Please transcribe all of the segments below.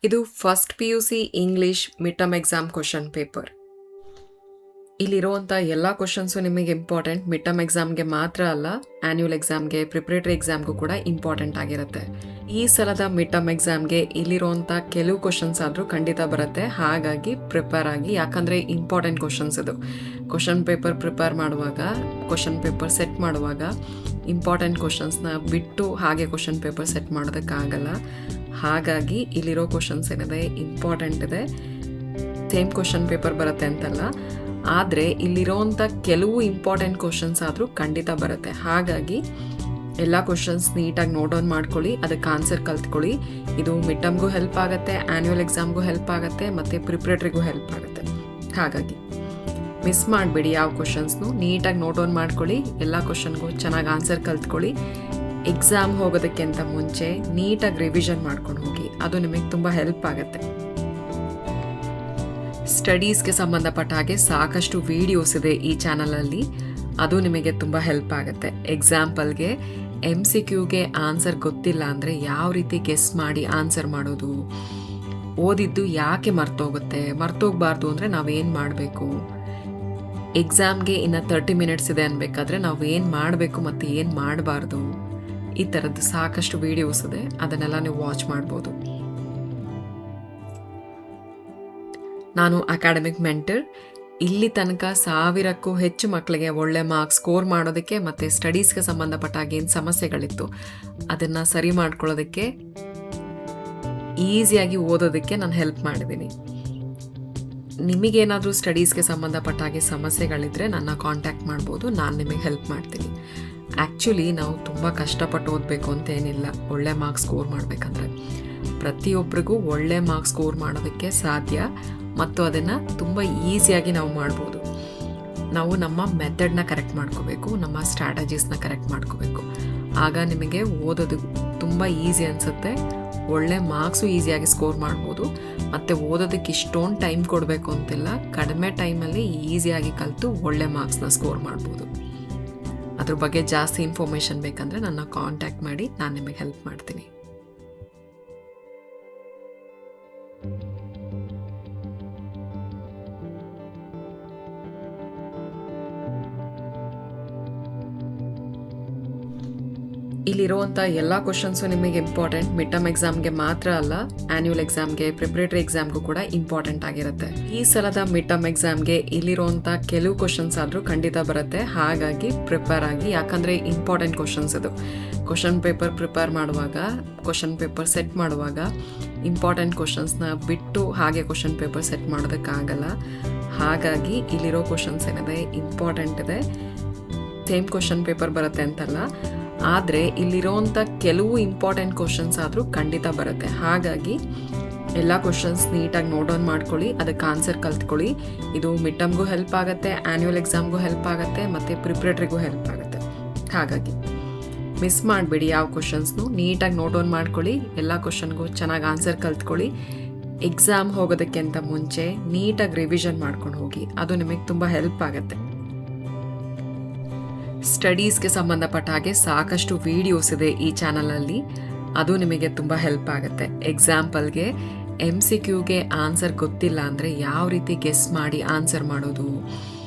ಇದು first PUC English mid term exam question paper. ಇಲ್ಲಿರುವಂಥ ಎಲ್ಲ ಕ್ವಶನ್ಸು ನಿಮಗೆ ಇಂಪಾರ್ಟೆಂಟ್. ಮಿಡ್ ಟರ್ಮ್ ಎಕ್ಸಾಮ್ಗೆ ಮಾತ್ರ ಅಲ್ಲ, ಆ್ಯನ್ಯುವಲ್ ಎಕ್ಸಾಮ್ಗೆ, ಪ್ರಿಪ್ರೇಟರಿ ಎಕ್ಸಾಮ್ಗೂ ಕೂಡ ಇಂಪಾರ್ಟೆಂಟ್ ಆಗಿರುತ್ತೆ. ಈ ಸಲದ ಮಿಡ್ ಟರ್ಮ್ ಎಕ್ಸಾಮ್ಗೆ ಇಲ್ಲಿರುವಂಥ ಕೆಲವು ಕ್ವಶನ್ಸ್ ಆದರೂ ಖಂಡಿತ ಬರುತ್ತೆ. ಹಾಗಾಗಿ ಪ್ರಿಪೇರ್ ಆಗಿ, ಯಾಕಂದರೆ ಇಂಪಾರ್ಟೆಂಟ್ ಕ್ವಶನ್ಸ್ ಇದು. ಕ್ವಶನ್ ಪೇಪರ್ ಪ್ರಿಪೇರ್ ಮಾಡುವಾಗ, ಕ್ವಶನ್ ಪೇಪರ್ ಸೆಟ್ ಮಾಡುವಾಗ ಇಂಪಾರ್ಟೆಂಟ್ ಕ್ವಶನ್ಸ್ನ ಬಿಟ್ಟು ಹಾಗೆ ಕ್ವಶನ್ ಪೇಪರ್ ಸೆಟ್ ಮಾಡೋದಕ್ಕಾಗಲ್ಲ. ಹಾಗಾಗಿ ಇಲ್ಲಿರೋ ಕ್ವಶನ್ಸ್ ಏನಿದೆ ಇಂಪಾರ್ಟೆಂಟ್ ಇದೆ. ಸೇಮ್ ಕ್ವಶನ್ ಪೇಪರ್ ಬರುತ್ತೆ ಅಂತಲ್ಲ, ಆದರೆ ಇಲ್ಲಿರೋವಂಥ ಕೆಲವು ಇಂಪಾರ್ಟೆಂಟ್ ಕ್ವಶನ್ಸ್ ಆದರೂ ಖಂಡಿತ ಬರುತ್ತೆ. ಹಾಗಾಗಿ ಎಲ್ಲ ಕ್ವಶನ್ಸ್ ನೀಟಾಗಿ ನೋಟ್ ಡೌನ್ ಮಾಡ್ಕೊಳ್ಳಿ, ಅದಕ್ಕೆ ಆನ್ಸರ್ ಕಲ್ತ್ಕೊಳ್ಳಿ. ಇದು ಮಿಡ್ ಟರ್ಮ್ಗೂ ಹೆಲ್ಪ್ ಆಗುತ್ತೆ, ಆ್ಯನ್ಯುವಲ್ ಎಕ್ಸಾಮ್ಗೂ ಹೆಲ್ಪ್ ಆಗುತ್ತೆ, ಮತ್ತು ಪ್ರಿಪ್ರೇಟರಿಗೂ ಹೆಲ್ಪ್ ಆಗುತ್ತೆ. ಹಾಗಾಗಿ ಮಿಸ್ ಮಾಡಬೇಡಿ ಯಾವ ಕ್ವಶನ್ಸ್ನು. ನೀಟಾಗಿ ನೋಟ್ ಡೌನ್ ಮಾಡ್ಕೊಳ್ಳಿ, ಎಲ್ಲ ಕ್ವಶನ್ಗೂ ಚೆನ್ನಾಗಿ ಆನ್ಸರ್ ಕಲ್ತ್ಕೊಳ್ಳಿ. ಎಕ್ಸಾಮ್ ಹೋಗೋದಕ್ಕಿಂತ ಮುಂಚೆ ನೀಟಾಗಿ ರಿವಿಷನ್ ಮಾಡ್ಕೊಂಡು ಹೋಗಿ, ಅದು ನಿಮಗೆ ತುಂಬ ಹೆಲ್ಪ್ ಆಗುತ್ತೆ. ಸ್ಟಡೀಸ್ಗೆ ಸಂಬಂಧಪಟ್ಟ ಹಾಗೆ ಸಾಕಷ್ಟು ವಿಡಿಯೋಸ್ ಇದೆ ಈ ಚಾನಲಲ್ಲಿ, ಅದು ನಿಮಗೆ ತುಂಬ ಹೆಲ್ಪ್ ಆಗುತ್ತೆ. ಎಕ್ಸಾಂಪಲ್ಗೆ MCQಗೆ ಆನ್ಸರ್ ಗೊತ್ತಿಲ್ಲ ಅಂದರೆ ಯಾವ ರೀತಿ ಗೆಸ್ ಮಾಡಿ ಆನ್ಸರ್ ಮಾಡೋದು, ಓದಿದ್ದು ಯಾಕೆ ಮರ್ತೋಗುತ್ತೆ, ಮರ್ತೋಗ್ಬಾರ್ದು ಅಂದರೆ ನಾವೇನು ಮಾಡಬೇಕು, ಎಕ್ಸಾಮ್ಗೆ ಇನ್ನು 30 ಮಿನಿಟ್ಸ್ ಇದೆ ಅನ್ಬೇಕಾದ್ರೆ ನಾವು ಏನು ಮಾಡಬೇಕು ಮತ್ತು ಏನು ಮಾಡಬಾರ್ದು, ಈ ಥರದ್ದು ಸಾಕಷ್ಟು ವಿಡಿಯೋಸ್ ಇದೆ, ಅದನ್ನೆಲ್ಲ ನೀವು ವಾಚ್ ಮಾಡ್ಬೋದು. ನಾನು ಅಕಾಡೆಮಿಕ್ ಮೆಂಟರ್. ಇಲ್ಲಿ ತನಕ 1000ಕ್ಕೂ ಹೆಚ್ಚು ಮಕ್ಕಳಿಗೆ ಒಳ್ಳೆ ಮಾರ್ಕ್ಸ್ ಸ್ಕೋರ್ ಮಾಡೋದಕ್ಕೆ ಮತ್ತು ಸ್ಟಡೀಸ್ಗೆ ಸಂಬಂಧಪಟ್ಟಾಗ ಏನು ಸಮಸ್ಯೆಗಳಿತ್ತು ಅದನ್ನು ಸರಿ ಮಾಡ್ಕೊಳ್ಳೋದಕ್ಕೆ, ಈಸಿಯಾಗಿ ಓದೋದಕ್ಕೆ ನಾನು ಹೆಲ್ಪ್ ಮಾಡಿದ್ದೀನಿ. ನಿಮಗೇನಾದರೂ ಸ್ಟಡೀಸ್ಗೆ ಸಂಬಂಧಪಟ್ಟಾಗೆ ಸಮಸ್ಯೆಗಳಿದ್ದರೆ ನನ್ನ ಕಾಂಟ್ಯಾಕ್ಟ್ ಮಾಡ್ಬೋದು, ನಾನು ನಿಮಗೆ ಹೆಲ್ಪ್ ಮಾಡ್ತೀನಿ. ಆ್ಯಕ್ಚುಲಿ ನಾವು ತುಂಬ ಕಷ್ಟಪಟ್ಟು ಓದಬೇಕು ಅಂತೇನಿಲ್ಲ ಒಳ್ಳೆ ಮಾರ್ಕ್ಸ್ ಸ್ಕೋರ್ ಮಾಡಬೇಕಂದ್ರೆ. ಪ್ರತಿಯೊಬ್ಬರಿಗೂ ಒಳ್ಳೆ ಮಾರ್ಕ್ಸ್ ಸ್ಕೋರ್ ಮಾಡೋದಕ್ಕೆ ಸಾಧ್ಯ, ಮತ್ತು ಅದನ್ನು ತುಂಬ ಈಸಿಯಾಗಿ ನಾವು ಮಾಡ್ಬೋದು. ನಾವು ನಮ್ಮ ಮೆಥಡ್ನ ಕರೆಕ್ಟ್ ಮಾಡ್ಕೋಬೇಕು, ನಮ್ಮ ಸ್ಟ್ರಾಟಜೀಸ್ನ ಕರೆಕ್ಟ್ ಮಾಡ್ಕೋಬೇಕು. ಆಗ ನಿಮಗೆ ಓದೋದು ತುಂಬ ಈಸಿ ಅನಿಸುತ್ತೆ, ಒಳ್ಳೆ ಮಾರ್ಕ್ಸು ಈಸಿಯಾಗಿ ಸ್ಕೋರ್ ಮಾಡ್ಬೋದು. ಮತ್ತು ಓದೋದಕ್ಕೆ ಇಷ್ಟೊಂದು ಟೈಮ್ ಕೊಡಬೇಕು ಅಂತಿಲ್ಲ, ಕಡಿಮೆ ಟೈಮಲ್ಲಿ ಈಸಿಯಾಗಿ ಕಲಿತು ಒಳ್ಳೆ ಮಾರ್ಕ್ಸ್ನ ಸ್ಕೋರ್ ಮಾಡ್ಬೋದು. ಅದ್ರ ಬಗ್ಗೆ ಜಾಸ್ತಿ ಇನ್ಫಾರ್ಮೇಷನ್ ಬೇಕಂದರೆ ನನ್ನ ಕಾಂಟ್ಯಾಕ್ಟ್ ಮಾಡಿ, ನಾನು ನಿಮಗೆ ಹೆಲ್ಪ್ ಮಾಡ್ತೀನಿ. ಇಲ್ಲಿರುವಂಥ ಎಲ್ಲ ಕ್ವಶನ್ಸು ನಿಮಗೆ ಇಂಪಾರ್ಟೆಂಟ್. ಮಿಡ್ ಟರ್ಮ್ ಎಕ್ಸಾಮ್ಗೆ ಮಾತ್ರ ಅಲ್ಲ, ಆ್ಯನ್ಯುವಲ್ ಎಕ್ಸಾಮ್ಗೆ, ಪ್ರಿಪ್ರೇಟರಿ ಎಕ್ಸಾಮ್ಗೂ ಕೂಡ ಇಂಪಾರ್ಟೆಂಟ್ ಆಗಿರುತ್ತೆ. ಈ ಸಲದ ಮಿಡ್ ಟರ್ಮ್ ಎಕ್ಸಾಮ್ಗೆ ಇಲ್ಲಿರುವಂಥ ಕೆಲವು ಕ್ವಶನ್ಸ್ ಆದರೂ ಖಂಡಿತ ಬರುತ್ತೆ. ಹಾಗಾಗಿ ಪ್ರಿಪೇರ್ ಆಗಿ, ಯಾಕಂದರೆ ಇಂಪಾರ್ಟೆಂಟ್ ಕ್ವಶನ್ಸ್ ಇದು. ಕ್ವಶನ್ ಪೇಪರ್ ಪ್ರಿಪೇರ್ ಮಾಡುವಾಗ, ಕ್ವಶನ್ ಪೇಪರ್ ಸೆಟ್ ಮಾಡುವಾಗ ಇಂಪಾರ್ಟೆಂಟ್ ಕ್ವಶನ್ಸ್ನ ಬಿಟ್ಟು ಹಾಗೆ ಕ್ವಶನ್ ಪೇಪರ್ ಸೆಟ್ ಮಾಡೋದಕ್ಕಾಗಲ್ಲ. ಹಾಗಾಗಿ ಇಲ್ಲಿರೋ ಕ್ವಶನ್ಸ್ ಏನಿದೆ ಇಂಪಾರ್ಟೆಂಟ್ ಇದೆ. ಸೇಮ್ ಕ್ವಶನ್ ಪೇಪರ್ ಬರುತ್ತೆ ಅಂತಲ್ಲ, ಆದರೆ ಇಲ್ಲಿರೋವಂಥ ಕೆಲವು ಇಂಪಾರ್ಟೆಂಟ್ ಕ್ವಶನ್ಸ್ ಆದರೂ ಖಂಡಿತ ಬರುತ್ತೆ. ಹಾಗಾಗಿ ಎಲ್ಲ ಕ್ವಶನ್ಸ್ ನೀಟಾಗಿ ನೋಟ್ ಡೌನ್ ಮಾಡ್ಕೊಳ್ಳಿ, ಅದಕ್ಕೆ ಆನ್ಸರ್ ಕಲ್ತ್ಕೊಳ್ಳಿ. ಇದು ಮಿಡ್ ಟರ್ಮ್ಗೂ ಹೆಲ್ಪ್ ಆಗುತ್ತೆ, ಆ್ಯನ್ಯುವಲ್ ಎಕ್ಸಾಮ್ಗೂ ಹೆಲ್ಪ್ ಆಗುತ್ತೆ, ಮತ್ತು ಪ್ರಿಪ್ರೇಟರಿಗೂ ಹೆಲ್ಪ್ ಆಗುತ್ತೆ. ಹಾಗಾಗಿ ಮಿಸ್ ಮಾಡಬೇಡಿ ಯಾವ ಕ್ವಶನ್ಸ್ನು. ನೀಟಾಗಿ ನೋಟ್ ಡೌನ್ ಮಾಡ್ಕೊಳ್ಳಿ, ಎಲ್ಲ ಕ್ವಶನ್ಗೂ ಚೆನ್ನಾಗಿ ಆನ್ಸರ್ ಕಲ್ತ್ಕೊಳ್ಳಿ. ಎಕ್ಸಾಮ್ ಹೋಗೋದಕ್ಕಿಂತ ಮುಂಚೆ ನೀಟಾಗಿ ರಿವಿಷನ್ ಮಾಡ್ಕೊಂಡು ಹೋಗಿ, ಅದು ನಿಮಗೆ ತುಂಬ ಹೆಲ್ಪ್ ಆಗುತ್ತೆ. ಸ್ಟಡೀಸ್ಗೆ ಸಂಬಂಧಪಟ್ಟ ಹಾಗೆ ಸಾಕಷ್ಟು ವಿಡಿಯೋಸ್ ಇದೆ ಈ ಚಾನಲಲ್ಲಿ, ಅದು ನಿಮಗೆ ತುಂಬ ಹೆಲ್ಪ್ ಆಗುತ್ತೆ. ಎಕ್ಸಾಂಪಲ್ಗೆ MCQಗೆ ಆನ್ಸರ್ ಗೊತ್ತಿಲ್ಲ ಅಂದರೆ ಯಾವ ರೀತಿ ಗೆಸ್ ಮಾಡಿ ಆನ್ಸರ್ ಮಾಡೋದು,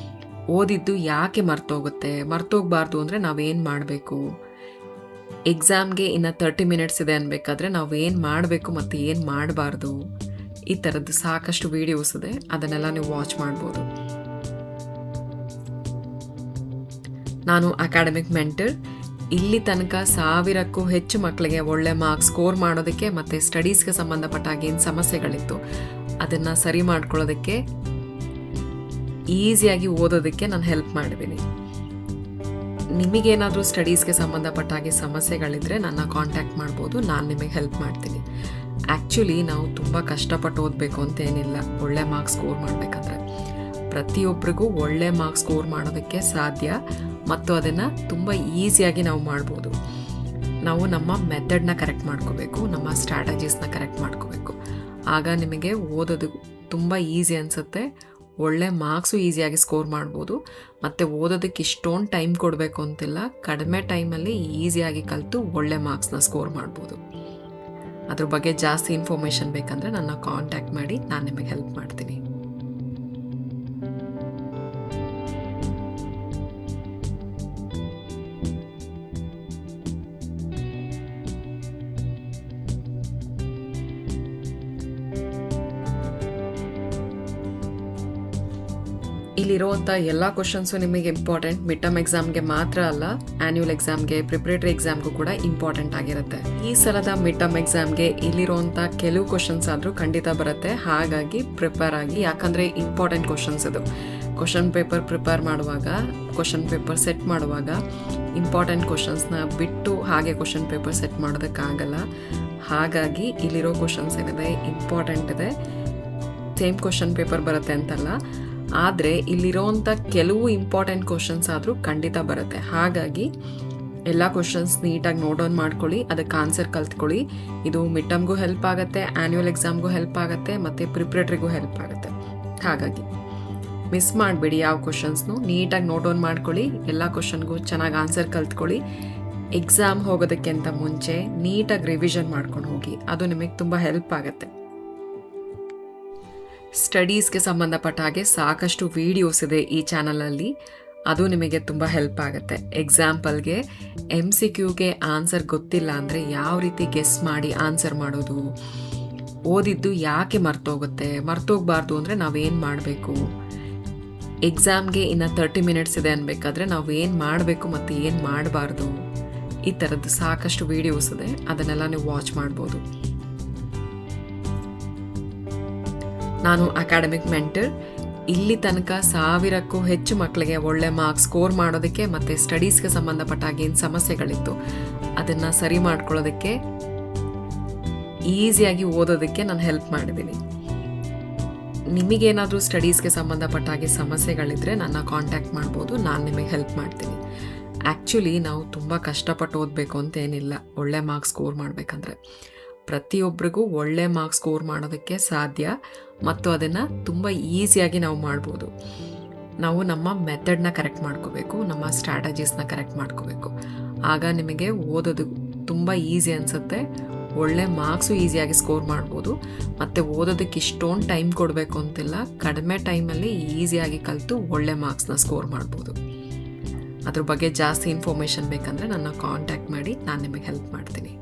ಓದಿದ್ದು ಯಾಕೆ ಮರ್ತೋಗುತ್ತೆ, ಮರ್ತೋಗ್ಬಾರ್ದು ಅಂದರೆ ನಾವೇನು ಮಾಡಬೇಕು, ಎಕ್ಸಾಮ್ಗೆ ಇನ್ನು 30 ಮಿನಿಟ್ಸ್ ಇದೆ ಅನ್ಬೇಕಾದ್ರೆ ನಾವು ಏನು ಮಾಡಬೇಕು ಮತ್ತು ಏನು ಮಾಡಬಾರ್ದು, ಈ ಥರದ್ದು ಸಾಕಷ್ಟು ವಿಡಿಯೋಸ್ ಇದೆ, ಅದನ್ನೆಲ್ಲ ನೀವು ವಾಚ್ ಮಾಡ್ಬೋದು. ನಾನು ಅಕಾಡೆಮಿಕ್ ಮೆಂಟರ್. ಇಲ್ಲಿ ತನಕ 1000ಕ್ಕೂ ಹೆಚ್ಚು ಮಕ್ಕಳಿಗೆ ಒಳ್ಳೆ ಮಾರ್ಕ್ಸ್ ಸ್ಕೋರ್ ಮಾಡೋದಕ್ಕೆ ಮತ್ತು ಸ್ಟಡೀಸ್ಗೆ ಸಂಬಂಧಪಟ್ಟಾಗ ಏನು ಸಮಸ್ಯೆಗಳಿತ್ತು ಅದನ್ನು ಸರಿ ಮಾಡ್ಕೊಳ್ಳೋದಕ್ಕೆ, ಈಸಿಯಾಗಿ ಓದೋದಕ್ಕೆ ನಾನು ಹೆಲ್ಪ್ ಮಾಡಿದ್ದೀನಿ. ನಿಮಗೇನಾದರೂ ಸ್ಟಡೀಸ್ಗೆ ಸಂಬಂಧಪಟ್ಟಾಗೆ ಸಮಸ್ಯೆಗಳಿದ್ದರೆ ನನ್ನ ಕಾಂಟ್ಯಾಕ್ಟ್ ಮಾಡ್ಬೋದು, ನಾನು ನಿಮಗೆ ಹೆಲ್ಪ್ ಮಾಡ್ತೀನಿ. ಆ್ಯಕ್ಚುಲಿ ನಾವು ತುಂಬ ಕಷ್ಟಪಟ್ಟು ಓದಬೇಕು ಅಂತೇನಿಲ್ಲ ಒಳ್ಳೆ ಮಾರ್ಕ್ಸ್ ಸ್ಕೋರ್ ಮಾಡಬೇಕಂದ್ರೆ. ಪ್ರತಿಯೊಬ್ಬರಿಗೂ ಒಳ್ಳೆ ಮಾರ್ಕ್ಸ್ ಸ್ಕೋರ್ ಮಾಡೋದಕ್ಕೆ ಸಾಧ್ಯ, ಮತ್ತು ಅದನ್ನು ತುಂಬ ಈಸಿಯಾಗಿ ನಾವು ಮಾಡ್ಬೋದು. ನಾವು ನಮ್ಮ ಮೆಥಡ್ನ ಕರೆಕ್ಟ್ ಮಾಡ್ಕೋಬೇಕು, ನಮ್ಮ ಸ್ಟ್ರಾಟಜೀಸ್ನ ಕರೆಕ್ಟ್ ಮಾಡ್ಕೋಬೇಕು. ಆಗ ನಿಮಗೆ ಓದೋದು ತುಂಬ ಈಸಿ ಅನಿಸುತ್ತೆ, ಒಳ್ಳೆ ಮಾರ್ಕ್ಸು ಈಸಿಯಾಗಿ ಸ್ಕೋರ್ ಮಾಡ್ಬೋದು. ಮತ್ತು ಓದೋದಕ್ಕೆ ಇಷ್ಟೊಂದು ಟೈಮ್ ಕೊಡಬೇಕು ಅಂತಿಲ್ಲ, ಕಡಿಮೆ ಟೈಮಲ್ಲಿ ಈಸಿಯಾಗಿ ಕಲಿತು ಒಳ್ಳೆ ಮಾರ್ಕ್ಸ್ನ ಸ್ಕೋರ್ ಮಾಡ್ಬೋದು. ಅದ್ರ ಬಗ್ಗೆ ಜಾಸ್ತಿ ಇನ್ಫಾರ್ಮೇಷನ್ ಬೇಕಂದರೆ ನನ್ನ ಕಾಂಟ್ಯಾಕ್ಟ್ ಮಾಡಿ, ನಾನು ನಿಮಗೆ ಹೆಲ್ಪ್ ಮಾಡ್ತೀನಿ. ಇಲ್ಲಿರುವಂಥ ಎಲ್ಲ ಕ್ವಶನ್ಸು ನಿಮಗೆ ಇಂಪಾರ್ಟೆಂಟ್. ಮಿಡ್ ಟರ್ಮ್ ಎಕ್ಸಾಮ್ಗೆ ಮಾತ್ರ ಅಲ್ಲ, ಆನ್ಯುವಲ್ ಎಕ್ಸಾಮ್ಗೆ, ಪ್ರಿಪ್ರೇಟರಿ ಎಕ್ಸಾಮ್ಗೂ ಕೂಡ ಇಂಪಾರ್ಟೆಂಟ್ ಆಗಿರುತ್ತೆ. ಈ ಸಲದ ಮಿಡ್ ಟರ್ಮ್ ಎಕ್ಸಾಮ್ಗೆ ಇಲ್ಲಿರುವಂಥ ಕೆಲವು ಕ್ವಶನ್ಸ್ ಆದರೂ ಖಂಡಿತ ಬರುತ್ತೆ. ಹಾಗಾಗಿ ಪ್ರಿಪೇರ್ ಆಗಿ, ಯಾಕಂದರೆ ಇಂಪಾರ್ಟೆಂಟ್ ಕ್ವಶನ್ಸ್ ಇದು. ಕ್ವಶನ್ ಪೇಪರ್ ಪ್ರಿಪೇರ್ ಮಾಡುವಾಗ, ಕ್ವಶನ್ ಪೇಪರ್ ಸೆಟ್ ಮಾಡುವಾಗ ಇಂಪಾರ್ಟೆಂಟ್ ಕ್ವಶನ್ಸ್ನ ಬಿಟ್ಟು ಹಾಗೆ ಕ್ವಶನ್ ಪೇಪರ್ ಸೆಟ್ ಮಾಡೋದಕ್ಕಾಗಲ್ಲ. ಹಾಗಾಗಿ ಇಲ್ಲಿರೋ ಕ್ವಶನ್ಸ್ ಏನಿದೆ ಇಂಪಾರ್ಟೆಂಟ್ ಇದೆ. ಸೇಮ್ ಕ್ವಶನ್ ಪೇಪರ್ ಬರುತ್ತೆ ಅಂತಲ್ಲ, ಆದರೆ ಇಲ್ಲಿರೋವಂಥ ಕೆಲವು ಇಂಪಾರ್ಟೆಂಟ್ ಕ್ವಶನ್ಸ್ ಆದರೂ ಖಂಡಿತ ಬರುತ್ತೆ. ಹಾಗಾಗಿ ಎಲ್ಲ ಕ್ವಶನ್ಸ್ ನೀಟಾಗಿ ನೋಟ್ ಡೌನ್ ಮಾಡ್ಕೊಳ್ಳಿ, ಅದಕ್ಕೆ ಆನ್ಸರ್ ಕಲ್ತ್ಕೊಳ್ಳಿ. ಇದು ಮಿಡ್ ಟರ್ಮ್ಗೂ ಹೆಲ್ಪ್ ಆಗುತ್ತೆ, ಆ್ಯನ್ಯುವಲ್ ಎಕ್ಸಾಮ್ಗೂ ಹೆಲ್ಪ್ ಆಗುತ್ತೆ, ಮತ್ತು ಪ್ರಿಪ್ರೇಟರಿಗೂ ಹೆಲ್ಪ್ ಆಗುತ್ತೆ. ಹಾಗಾಗಿ ಮಿಸ್ ಮಾಡಬೇಡಿ ಯಾವ ಕ್ವಶನ್ಸ್ನು. ನೀಟಾಗಿ ನೋಟ್ ಡೌನ್ ಮಾಡ್ಕೊಳ್ಳಿ, ಎಲ್ಲ ಕ್ವಶನ್ಗೂ ಚೆನ್ನಾಗಿ ಆನ್ಸರ್ ಕಲ್ತ್ಕೊಳ್ಳಿ. ಎಕ್ಸಾಮ್ ಹೋಗೋದಕ್ಕಿಂತ ಮುಂಚೆ ನೀಟಾಗಿ ರಿವಿಷನ್ ಮಾಡ್ಕೊಂಡು ಹೋಗಿ, ಅದು ನಿಮಗೆ ತುಂಬ ಹೆಲ್ಪ್ ಆಗುತ್ತೆ. ಸ್ಟಡೀಸ್ಗೆ ಸಂಬಂಧಪಟ್ಟ ಹಾಗೆ ಸಾಕಷ್ಟು ವಿಡಿಯೋಸ್ ಇದೆ ಈ ಚಾನಲಲ್ಲಿ, ಅದು ನಿಮಗೆ ತುಂಬ ಹೆಲ್ಪ್ ಆಗುತ್ತೆ. ಎಕ್ಸಾಂಪಲ್ಗೆ MCQಗೆ ಆನ್ಸರ್ ಗೊತ್ತಿಲ್ಲ ಅಂದರೆ ಯಾವ ರೀತಿ ಗೆಸ್ ಮಾಡಿ ಆನ್ಸರ್ ಮಾಡೋದು, ಓದಿದ್ದು ಯಾಕೆ ಮರ್ತೋಗಬಾರ್ದು ಅಂದರೆ ನಾವೇನು ಮಾಡಬೇಕು, ಎಕ್ಸಾಮ್ಗೆ ಇನ್ನು 30 ಮಿನಿಟ್ಸ್ ಇದೆ ಅನ್ಬೇಕಾದ್ರೆ ನಾವು ಏನು ಮಾಡಬೇಕು ಮತ್ತು ಏನು ಮಾಡಬಾರ್ದು, ಈ ಥರದ್ದು ಸಾಕಷ್ಟು ವಿಡಿಯೋಸ್ ಇದೆ, ಅದನ್ನೆಲ್ಲ ನೀವು ವಾಚ್ ಮಾಡ್ಬೋದು. ನಾನು ಅಕಾಡೆಮಿಕ್ ಮೆಂಟರ್. ಇಲ್ಲಿ ತನಕ 1000ಕ್ಕೂ ಹೆಚ್ಚು ಮಕ್ಕಳಿಗೆ ಒಳ್ಳೆ ಮಾರ್ಕ್ಸ್ ಸ್ಕೋರ್ ಮಾಡೋದಕ್ಕೆ ಮತ್ತು ಸ್ಟಡೀಸ್ಗೆ ಸಂಬಂಧಪಟ್ಟಾಗ ಏನು ಸಮಸ್ಯೆಗಳಿತ್ತು ಅದನ್ನು ಸರಿ ಮಾಡ್ಕೊಳ್ಳೋದಕ್ಕೆ, ಈಸಿಯಾಗಿ ಓದೋದಕ್ಕೆ ನಾನು ಹೆಲ್ಪ್ ಮಾಡಿದ್ದೀನಿ. ನಿಮಗೇನಾದರೂ ಸ್ಟಡೀಸ್ಗೆ ಸಂಬಂಧಪಟ್ಟ ಹಾಗೆ ಸಮಸ್ಯೆಗಳಿದ್ದರೆ ನನ್ನ ಕಾಂಟ್ಯಾಕ್ಟ್ ಮಾಡ್ಬೋದು, ನಾನು ನಿಮಗೆ ಹೆಲ್ಪ್ ಮಾಡ್ತೀನಿ. ಆ್ಯಕ್ಚುಲಿ ನಾವು ತುಂಬ ಕಷ್ಟಪಟ್ಟು ಓದಬೇಕು ಅಂತ ಏನಿಲ್ಲ ಒಳ್ಳೆ ಮಾರ್ಕ್ಸ್ ಸ್ಕೋರ್ ಮಾಡಬೇಕಂದ್ರೆ. ಪ್ರತಿಯೊಬ್ಬರಿಗೂ ಒಳ್ಳೆ ಮಾರ್ಕ್ಸ್ ಸ್ಕೋರ್ ಮಾಡೋದಕ್ಕೆ ಸಾಧ್ಯ, ಮತ್ತು ಅದನ್ನು ತುಂಬ ಈಸಿಯಾಗಿ ನಾವು ಮಾಡ್ಬೋದು. ನಾವು ನಮ್ಮ ಮೆಥಡ್ನ ಕರೆಕ್ಟ್ ಮಾಡ್ಕೋಬೇಕು, ನಮ್ಮ ಸ್ಟ್ರಾಟಜೀಸ್ನ ಕರೆಕ್ಟ್ ಮಾಡ್ಕೋಬೇಕು. ಆಗ ನಿಮಗೆ ಓದೋದು ತುಂಬ ಈಸಿ ಅನಿಸುತ್ತೆ, ಒಳ್ಳೆ ಮಾರ್ಕ್ಸು ಈಸಿಯಾಗಿ ಸ್ಕೋರ್ ಮಾಡ್ಬೋದು. ಮತ್ತು ಓದೋದಕ್ಕೆ ಇಷ್ಟೊಂದು ಟೈಮ್ ಕೊಡಬೇಕು ಅಂತಿಲ್ಲ, ಕಡಿಮೆ ಟೈಮಲ್ಲಿ ಈಸಿಯಾಗಿ ಕಲಿತು ಒಳ್ಳೆ ಮಾರ್ಕ್ಸ್ನ ಸ್ಕೋರ್ ಮಾಡ್ಬೋದು. ಅದ್ರ ಬಗ್ಗೆ ಜಾಸ್ತಿ ಇನ್ಫಾರ್ಮೇಷನ್ ಬೇಕಂದರೆ ನನ್ನ ಕಾಂಟ್ಯಾಕ್ಟ್ ಮಾಡಿ, ನಾನು ನಿಮಗೆ ಹೆಲ್ಪ್ ಮಾಡ್ತೀನಿ.